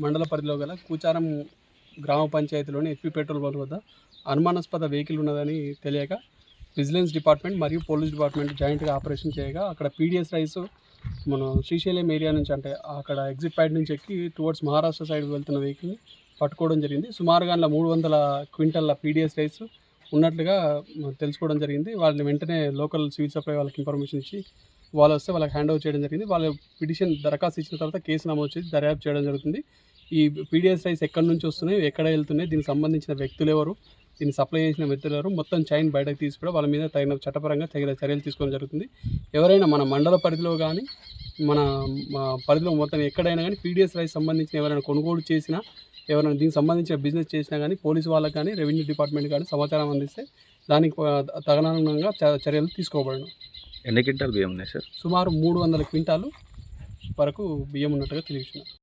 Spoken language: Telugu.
మండల పరిధిలో గల కూచారం గ్రామ పంచాయతీలోని హెచ్పి పెట్రోల్ బంక్ వద్ద అనుమానాస్పద వెహికల్ ఉన్నదని తెలియక విజిలెన్స్ డిపార్ట్మెంట్ మరియు పోలీస్ డిపార్ట్మెంట్ జాయింట్గా ఆపరేషన్ చేయగా అక్కడ పీడిఎస్ రైస్ మన శ్రీశైలం ఏరియా నుంచి అంటే అక్కడ ఎగ్జిట్ పాయింట్ నుంచి ఎక్కి టువర్డ్స్ మహారాష్ట్ర సైడ్ వెళ్తున్న వెహికల్ని పట్టుకోవడం జరిగింది. సుమారుగా 300 క్వింటల్ల పీడిఎస్ రైస్ ఉన్నట్లుగా తెలుసుకోవడం జరిగింది. వాళ్ళని వెంటనే లోకల్ సివిల్ సప్లై వాళ్ళకి ఇన్ఫర్మేషన్ ఇచ్చి వాళ్ళు వస్తే వాళ్ళకి హ్యాండ్ ఓవర్ చేయడం జరిగింది. వాళ్ళ పిటిషన్ దరఖాస్తు ఇచ్చిన తర్వాత కేసు నమోదు చేసి దర్యాప్తు చేయడం జరుగుతుంది. ఈ పీడిఎస్ రైస్ ఎక్కడి నుంచి వస్తున్నాయి, ఎక్కడ వెళ్తున్నాయి, దీనికి సంబంధించిన వ్యక్తులు ఎవరు, దీన్ని సప్లై చేసిన వ్యక్తులు ఎవరు, మొత్తం చైన్ బయటకు తీసి కూడా వాళ్ళ మీద చట్టపరంగా తగిన చర్యలు తీసుకోవడం జరుగుతుంది. ఎవరైనా మన మండల పరిధిలో కానీ మన పరిధిలో మొత్తం ఎక్కడైనా కానీ పీడిఎస్ రైస్ సంబంధించిన ఎవరైనా కొనుగోలు చేసినా, ఎవరైనా దీనికి సంబంధించిన బిజినెస్ చేసినా కానీ పోలీసు వాళ్ళకి కానీ రెవెన్యూ డిపార్ట్మెంట్ కానీ సమాచారం అందిస్తే దానికి తదనుగుణంగా చర్యలు తీసుకోబడను. ఎన్ని క్వింటాల్ బియ్యం ఉన్నాయి సార్? సుమారు 300 క్వింటాలు వరకు బియ్యం ఉన్నట్టుగా తెలియజేస్తున్నారు.